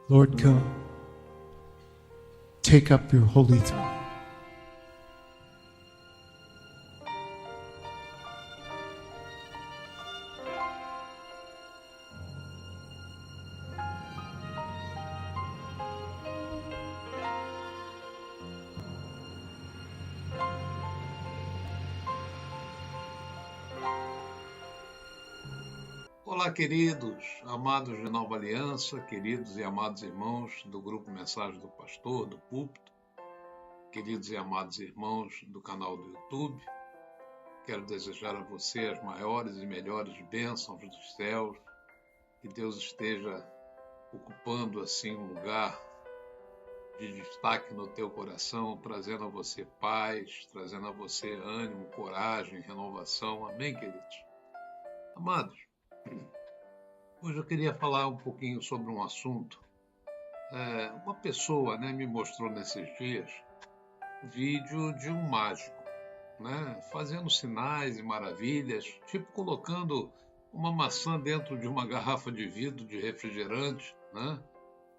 Lord, come. Take up your holy throne. Olá, queridos, amados de Nova Aliança, queridos e amados irmãos do Grupo Mensagem do Pastor, do Púlpito, queridos e amados irmãos do canal do YouTube. Quero desejar a você as maiores e melhores bênçãos dos céus, que Deus esteja ocupando assim um lugar de destaque no teu coração, trazendo a você paz, trazendo a você ânimo, coragem, renovação. Amém, queridos? Amados, hoje eu queria falar um pouquinho sobre um assunto. Uma pessoa me mostrou nesses dias um vídeo de um mágico, fazendo sinais e maravilhas, tipo colocando uma maçã dentro de uma garrafa de vidro de refrigerante,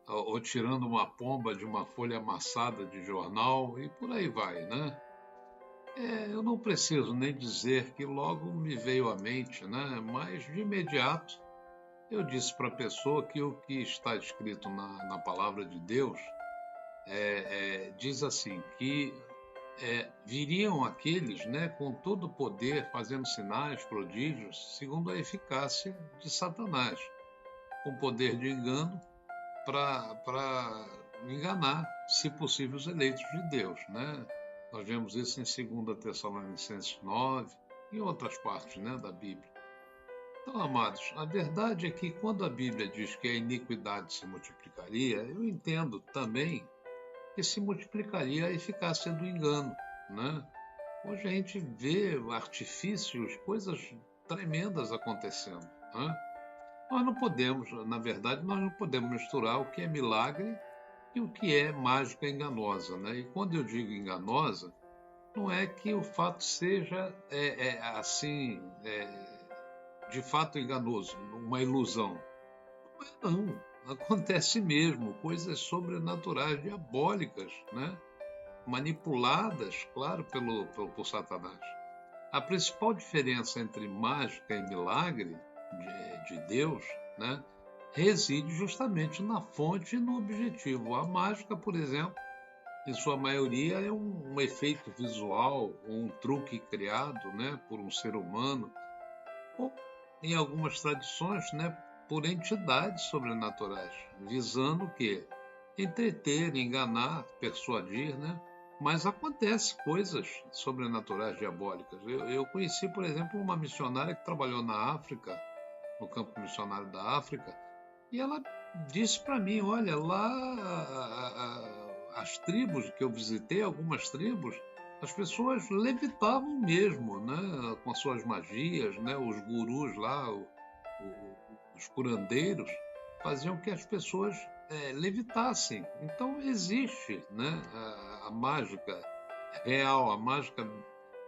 ou tirando uma pomba de uma folha amassada de jornal e por aí vai, Eu não preciso nem dizer que logo me veio à mente, mas de imediato eu disse para a pessoa que o que está escrito na palavra de Deus diz assim, que viriam aqueles com todo o poder, fazendo sinais, prodígios, segundo a eficácia de Satanás, com poder de engano para enganar, se possível, os eleitos de Deus. Nós vemos isso em 2 Tessalonicenses 9 e em outras partes da Bíblia. Então, amados, a verdade é que quando a Bíblia diz que a iniquidade se multiplicaria, eu entendo também que se multiplicaria a eficácia do engano. Hoje a gente vê artifícios, coisas tremendas acontecendo. Nós não podemos, na verdade, nós não podemos misturar o que é milagre e o que é mágica enganosa. E quando eu digo enganosa, não é que o fato seja de fato enganoso, uma ilusão. Não, acontece mesmo, coisas sobrenaturais, diabólicas, manipuladas, claro, por Satanás. A principal diferença entre mágica e milagre de Deus, reside justamente na fonte e no objetivo. A mágica, por exemplo, em sua maioria é um efeito visual, um truque criado por um ser humano, ou em algumas tradições, por entidades sobrenaturais, visando o quê? Entreter, enganar, persuadir, Mas acontece coisas sobrenaturais diabólicas. Eu conheci, por exemplo, uma missionária que trabalhou na África, no campo missionário da África, e ela disse para mim, olha, lá as tribos que eu visitei, algumas tribos, as pessoas levitavam mesmo, com suas magias, os gurus lá, os curandeiros, faziam que as pessoas levitassem. Então existe a mágica real, a mágica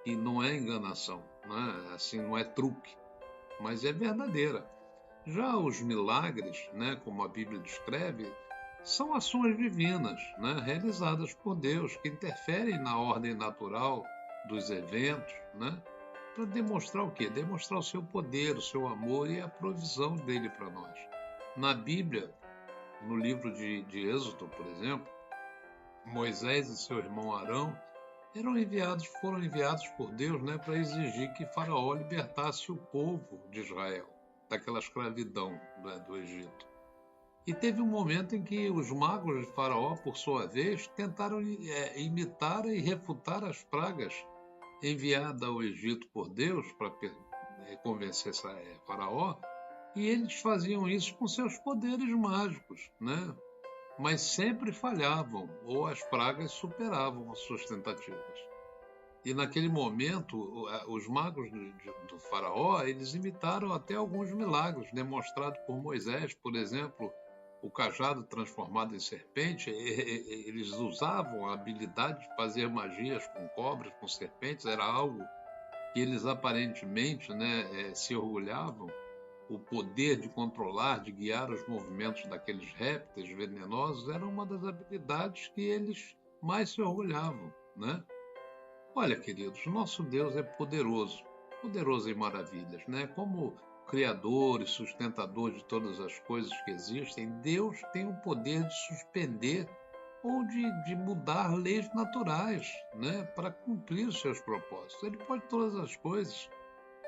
que não é enganação, assim, não é truque, mas é verdadeira. Já os milagres, como a Bíblia descreve, são ações divinas, realizadas por Deus, que interferem na ordem natural dos eventos, para demonstrar o quê? Demonstrar o seu poder, o seu amor e a provisão dele para nós. Na Bíblia, no livro de Êxodo, por exemplo, Moisés e seu irmão Arão foram enviados por Deus para exigir que Faraó libertasse o povo de Israel daquela escravidão do Egito. E teve um momento em que os magos de Faraó, por sua vez, tentaram imitar e refutar as pragas enviadas ao Egito por Deus para convencer Faraó, e eles faziam isso com seus poderes mágicos, mas sempre falhavam, ou as pragas superavam as suas tentativas. E naquele momento, os magos do Faraó, eles imitaram até alguns milagres demonstrados por Moisés, por exemplo, o cajado transformado em serpente. Eles usavam a habilidade de fazer magias com cobras, com serpentes, era algo que eles aparentemente se orgulhavam, o poder de controlar, de guiar os movimentos daqueles répteis venenosos era uma das habilidades que eles mais se orgulhavam, né? Olha, queridos, nosso Deus é poderoso, poderoso em maravilhas, né? Como Criador e sustentador de todas as coisas que existem, Deus tem o poder de suspender ou de mudar leis naturais, né? Para cumprir os seus propósitos. Ele pode todas as coisas,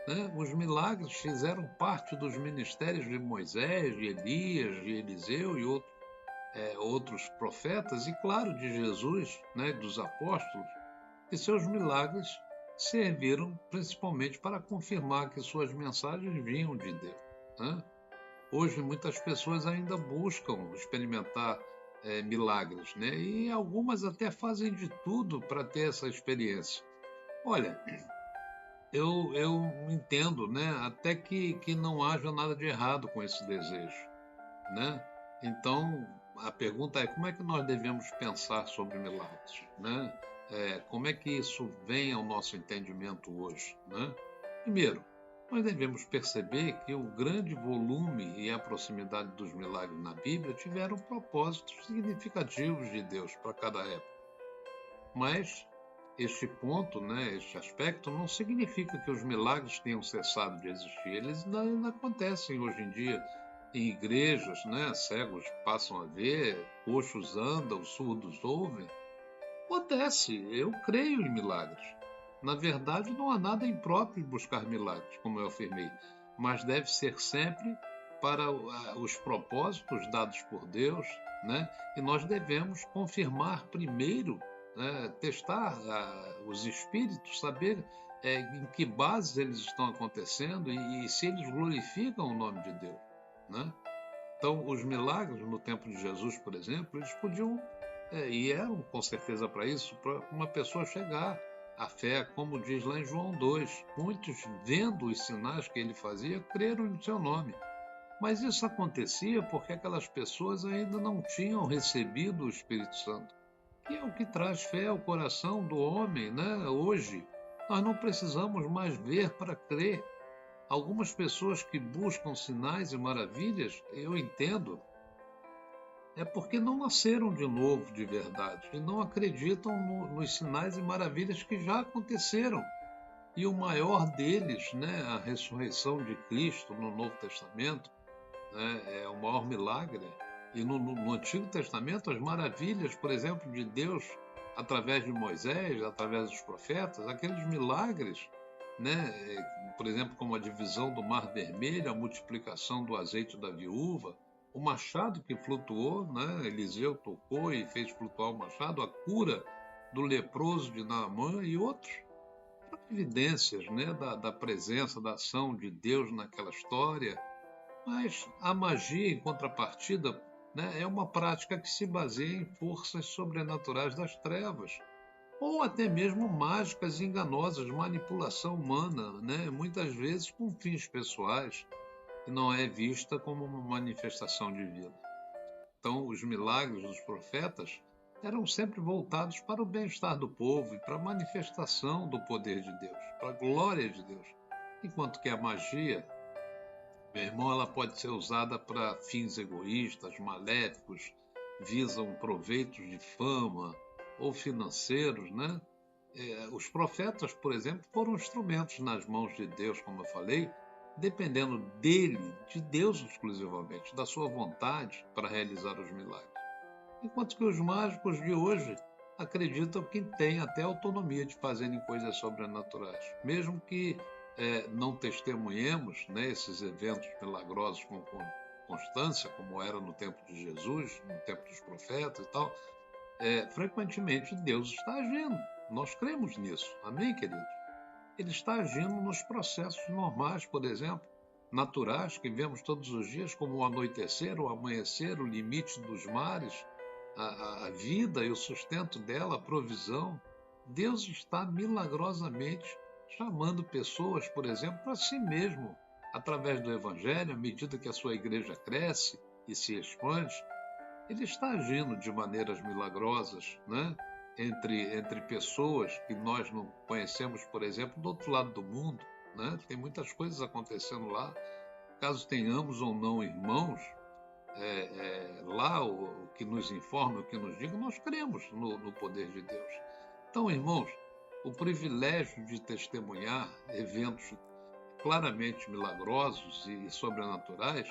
né? Os milagres fizeram parte dos ministérios de Moisés, de Elias, de Eliseu e outros profetas, e claro, de Jesus, né? Dos apóstolos, e seus milagres serviram principalmente para confirmar que suas mensagens vinham de Deus, né? Hoje, muitas pessoas ainda buscam experimentar milagres, né? E algumas até fazem de tudo para ter essa experiência. Olha, eu entendo, né? Até que não haja nada de errado com esse desejo, né? Então, a pergunta é como é que nós devemos pensar sobre milagres, né? Como é que isso vem ao nosso entendimento hoje, né? Primeiro, nós devemos perceber que o grande volume e a proximidade dos milagres na Bíblia tiveram propósitos significativos de Deus para cada época. Mas este ponto, né, este aspecto, não significa que os milagres tenham cessado de existir. Eles ainda acontecem hoje em dia em igrejas, né? Cegos passam a ver, coxos andam, surdos ouvem. Acontece, eu creio em milagres. Na verdade, não há nada impróprio em buscar milagres, como eu afirmei, mas deve ser sempre para os propósitos dados por Deus, né? E nós devemos confirmar primeiro, né? Testar os espíritos, saber em que bases eles estão acontecendo e se eles glorificam o nome de Deus, né? Então, os milagres no tempo de Jesus, por exemplo, eles podiam, e eram com certeza para isso, para uma pessoa chegar à fé, como diz lá em João 2. Muitos, vendo os sinais que ele fazia, creram no seu nome. Mas isso acontecia porque aquelas pessoas ainda não tinham recebido o Espírito Santo, que é o que traz fé ao coração do homem, né? Hoje, nós não precisamos mais ver para crer. Algumas pessoas que buscam sinais e maravilhas, eu entendo, é porque não nasceram de novo de verdade e não acreditam nos sinais e maravilhas que já aconteceram. E o maior deles, né, a ressurreição de Cristo no Novo Testamento, né, é o maior milagre. E no Antigo Testamento, as maravilhas, por exemplo, de Deus através de Moisés, através dos profetas, aqueles milagres, né, por exemplo, como a divisão do Mar Vermelho, a multiplicação do azeite da viúva, o machado que flutuou, né, Eliseu tocou e fez flutuar o machado, a cura do leproso de Naamã e outros. Evidências, né, da presença, da ação de Deus naquela história. Mas a magia, em contrapartida, né, é uma prática que se baseia em forças sobrenaturais das trevas, ou até mesmo mágicas enganosas, manipulação humana, né, muitas vezes com fins pessoais, e não é vista como uma manifestação divina. Então, os milagres dos profetas eram sempre voltados para o bem-estar do povo e para a manifestação do poder de Deus, para a glória de Deus. Enquanto que a magia, meu irmão, ela pode ser usada para fins egoístas, maléficos, visam proveitos de fama ou financeiros, né? Os profetas, por exemplo, foram instrumentos nas mãos de Deus, como eu falei, dependendo dele, de Deus exclusivamente, da sua vontade para realizar os milagres. Enquanto que os mágicos de hoje acreditam que têm até autonomia de fazerem coisas sobrenaturais, mesmo que não testemunhemos, né, esses eventos milagrosos com constância, como era no tempo de Jesus, no tempo dos profetas e tal. Frequentemente Deus está agindo. Nós cremos nisso. Amém, queridos? Ele está agindo nos processos normais, por exemplo, naturais, que vemos todos os dias, como o anoitecer, o amanhecer, o limite dos mares, a vida e o sustento dela, a provisão. Deus está milagrosamente chamando pessoas, por exemplo, para si mesmo, através do Evangelho, à medida que a sua igreja cresce e se expande. Ele está agindo de maneiras milagrosas, né? Entre pessoas que nós não conhecemos, por exemplo, do outro lado do mundo, né? Tem muitas coisas acontecendo lá. caso tenhamos ou não irmãos, lá o que nos informa, o que nos diga, nós cremos no poder de Deus. Então, irmãos, o privilégio de testemunhar eventos claramente milagrosos e sobrenaturais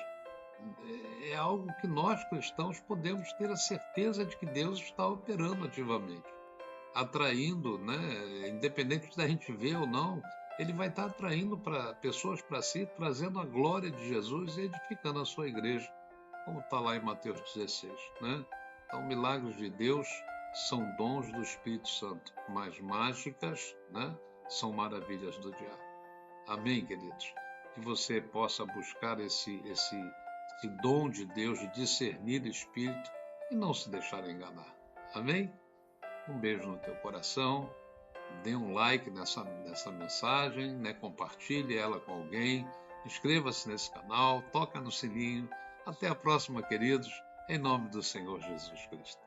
é algo que nós cristãos podemos ter a certeza de que Deus está operando ativamente, atraindo, né, independente da gente ver ou não, ele vai estar atraindo pessoas para si, trazendo a glória de Jesus e edificando a sua igreja, como está lá em Mateus 16, né? Então, milagres de Deus são dons do Espírito Santo, mas mágicas, né, são maravilhas do diabo. Amém, queridos? Que você possa buscar esse dom de Deus de discernir espírito e não se deixar enganar. Amém? Um beijo no teu coração. Dê um like nessa mensagem, né? Compartilhe ela com alguém. Inscreva-se nesse canal, toca no sininho. Até a próxima, queridos, em nome do Senhor Jesus Cristo.